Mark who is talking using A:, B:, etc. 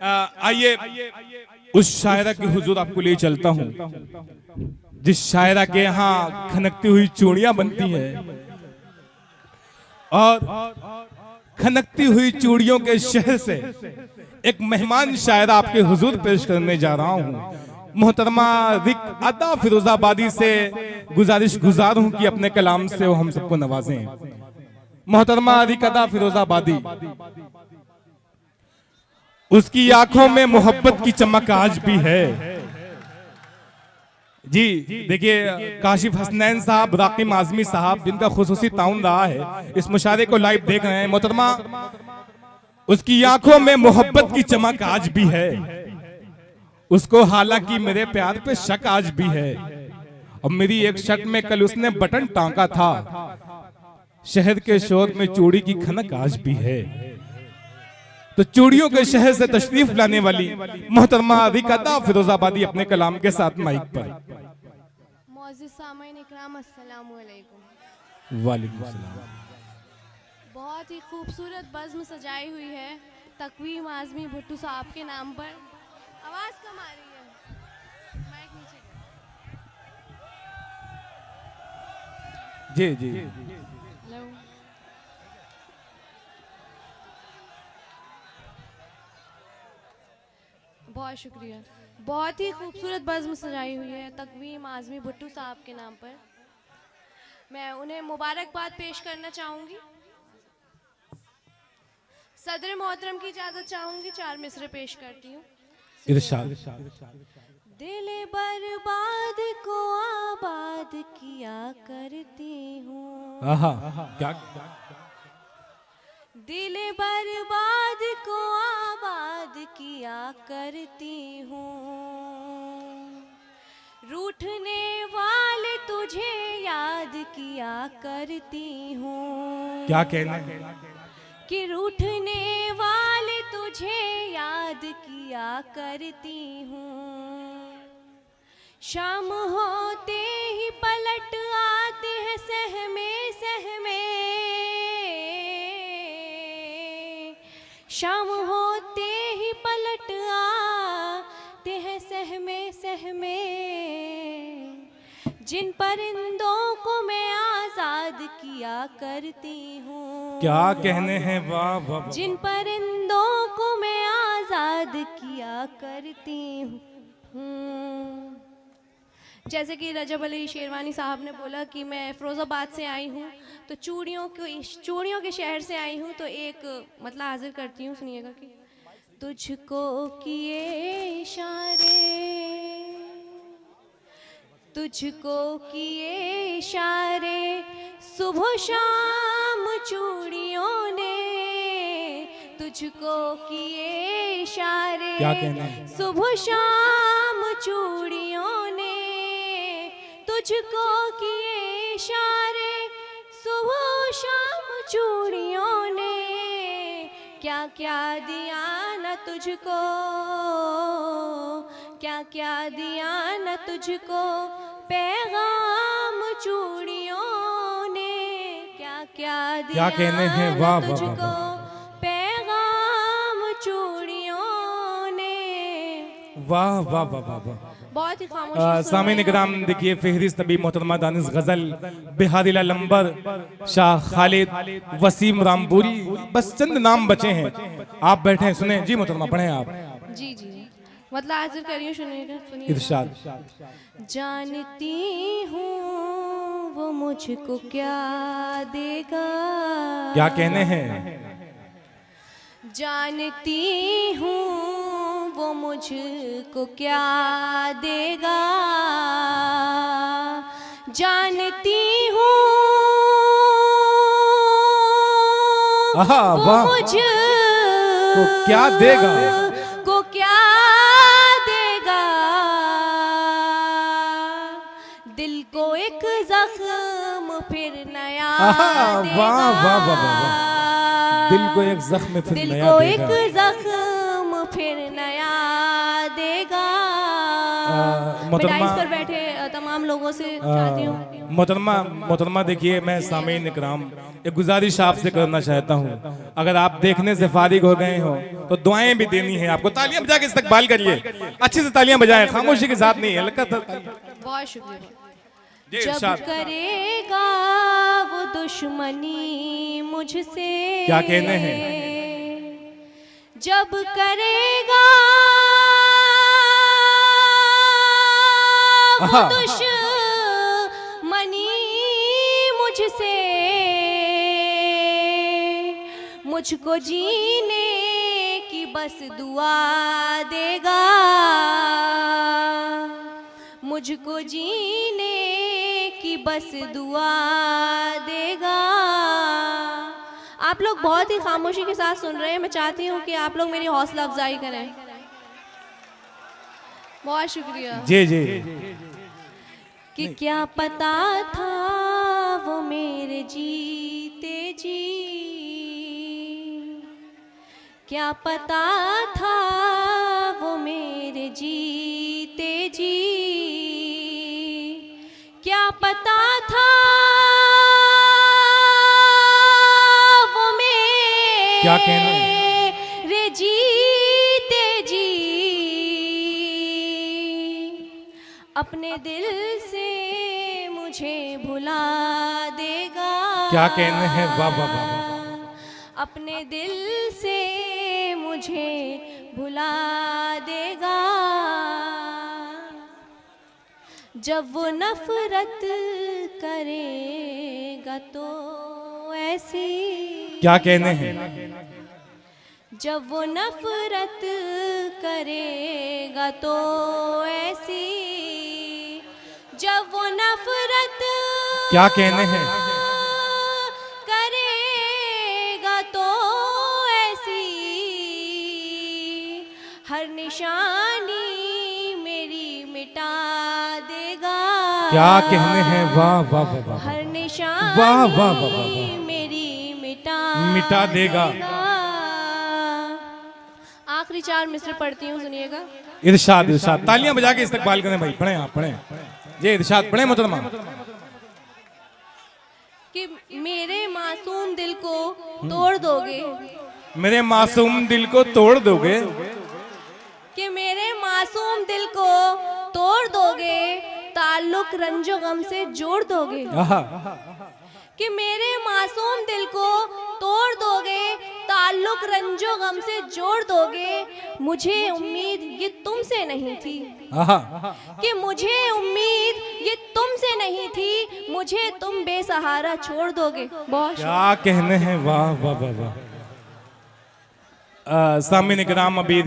A: आइए उस शायरा के हुजूर आपको ले चलता हूँ जिस शायरा के यहाँ खनकती हुई चूड़ियां बनती हैं और खनकती हुई चूड़ियों के शहर से एक मेहमान शायरा आपके हुजूर पेश करने जा रहा हूँ। मोहतरमा रिक अदा फिरोजाबादी से गुजारिश गुजार हूँ कि अपने कलाम से वो हम सबको नवाजें। मोहतरमा रिक अदा फिरोजाबादी, उसकी आंखों में मोहब्बत की चमक आज भी है। जी देखिए, काशिफ हसनैन साहब, राकिम आजमी साहब, जिनका खुसूसी ताउन रहा है, इस मुशायरे को लाइव देख रहे हैं। मोहतरमा, उसकी आंखों में मोहब्बत की चमक आज भी है, उसको हालांकि मेरे प्यार पे शक आज भी है। और मेरी एक शर्ट में कल उसने बटन टांका था, शहर के शोर में चूड़ी की खनक आज भी है। तो चूड़ियों के शहर से तशरीफ लाने वाली मोहतरमा रिक अदा फिरोजाबादी अपने कलाम के साथ माइक पर।
B: मौजूद सामीन इकराम, अस्सलाम वालेकुम।
A: वालेकुम सलाम।
B: बहुत ही खूबसूरत बज़्म सजाई हुई है तकवीम आज़मी भुट्टू साहब के नाम पर। आवाज़ कम आ रही है, माइक नीचे
A: जी जी।
B: हेलो। बहुत शुक्रिया। बहुत ही खूबसूरत बज़्म सजाई हुई है तकवीम आज़मी भुट्टू साहब के नाम पर। मैं उन्हें मुबारकबाद पेश करना चाहूँगी। सदर मोहतरम की इजाज़त चाहूँगी, 4 मिसरे पेश करती हूँ।
A: इरशाद।
B: दिल बर्बाद को आबाद किया करती हूँ,
A: क्या
B: दिल बर्बाद को आबाद किया करती हूँ। रूठने वाले तुझे याद किया करती हूँ।
A: क्या कहना
B: कि रूठने वाले तुझे याद किया करती हूँ। शाम होते ही पलट आते हैं सहमे सहमे, शाम होते ही पलट आते हैं सहमे सहमे। जिन परिंदों को मैं आजाद किया करती हूँ।
A: क्या कहने हैं, वाह वाह।
B: जिन परिंदों को मैं आजाद किया करती हूँ। जैसे कि रजब अली शेरवानी साहब ने बोला कि मैं फिरोज़ाबाद से आई हूँ, तो चूड़ियों के शहर से आई हूँ, तो एक मतलब हाजिर करती हूँ, सुनिएगा कि तुझको किए इशारे, तुझको किए इशारे सुबह शाम चूड़ियों ने, तुझको किए इशारे
A: क्या कहना है?
B: सुबह शाम चूड़ियों ने, तुझको किए इशारे सुबह शाम चूड़ियों ने। क्या क्या दिया न तुझको, क्या क्या दिया न तुझको पैगाम चूड़ियों ने, क्या क्या दिया
A: क्या कहने हैं, वाह वाह
B: तुझको पैगाम चूड़ियों ने।
A: वाह वाह वाह वाह वाह।
B: बहुत ही खामोश।
A: सामीन इकराम, देखिए फहरिस्त नबी मोहतरमा दानिश गजल बिहारी लंबर शाह खालिद वसीम रामपुरी, बस चंद नाम बचे हैं। आप बैठे हैं, सुने जी मोहतरमा, पढ़े आप।
B: जी जी जी, मतलब हाजिर करिए, सुनिएगा सुनिएगा।
A: इरशाद।
B: जानती हूँ वो मुझको क्या देगा,
A: क्या कहने हैं,
B: जानती हूँ वो मुझको क्या देगा, जानती हूँ वो मुझको
A: क्या देगा,
B: को क्या देगा। दिल को एक जख्म फिर नया देगा,
A: वाह वाह वाह वाह। दिल को एक जख्म फिर
B: दिल
A: नया
B: को
A: देगा।
B: एक जख्म फिर नया देगा। मैं
A: मोहतरमा,
B: डाइस पर बैठे तमाम लोगों से चाहती हूँ।
A: मोहतरमा देखिए, मैं सामीन इकराम एक गुजारिश आपसे करना चाहता हूँ, अगर आप देखने से फारिग हो गए हो तो दुआएं भी देनी है आपको। तालियां बजा के इस्तकबाल करिए, अच्छे से तालियां बजाएं, खामोशी के साथ नहीं है।
B: बहुत शुक्रिया।
A: जी,
B: जब
A: इरशाद।
B: करेगा वो दुश्मनी मुझसे,
A: क्या कहने हैं?
B: जब करेगा वो दुश्मनी मुझसे, मुझको जीने की बस दुआ देगा, मुझको जीने की बस दुआ देगा। आप लोग बहुत ही खामोशी के साथ सुन रहे हैं, मैं चाहती हूँ कि आप लोग मेरी हौसला अफजाई करें। बहुत शुक्रिया।
A: जी जी।
B: कि क्या पता था वो मेरे जीते जी, क्या पता था वो मेरे जीते जी, क्या पता था वो मेरे
A: क्या कहना है?
B: जीते जी अपने दिल से मुझे भुला देगा।
A: क्या कहने हैं? वाह वाह वाह।
B: अपने दिल से मुझे भुला देगा, जब वो नफरत करेगा तो ऐसी।
A: क्या कहने हैं?
B: जब वो नफरत करेगा तो ऐसी, जब वो नफरत
A: क्या कहने हैं?
B: करेगा तो ऐसी, हर निशानी मेरी मिटा देगा।
A: क्या कहने हैं? वाह वाह वाह वाह।
B: हर निशानी
A: वाह वाह वाह वाह वाह।
B: मेरी
A: मिटा देगा।
B: आखिरी 4 मिसरे पढ़ती हूँ, सुनिएगा।
A: इरशाद इरशाद। तालियां बजा के इस्तकबाल करें भाई। पढ़े आप, पढ़े जी। इरशाद पढ़े मोहतरमा।
B: कि मेरे मासूम दिल को तोड़ दोगे,
A: मेरे मासूम दिल को तोड़ दोगे,
B: कि मेरे मासूम दिल को तोड़ दोगे, ताल्लुक रंजो गम से जोड़ दोगे।
A: आहा।
B: कि मेरे मासूम दिल को तोड़ दोगे, ताल्लुक रंजो गम से जोड़ दोगे। मुझे उम्मीद ये तुमसे नहीं थी,
A: आहा।
B: कि मुझे उम्मीद ये तुमसे नहीं थी, मुझे तुम बेसहारा छोड़ दोगे। बहुत
A: क्या कहने हैं? वाह वाह वाह वाह। सामीन इकराम अभी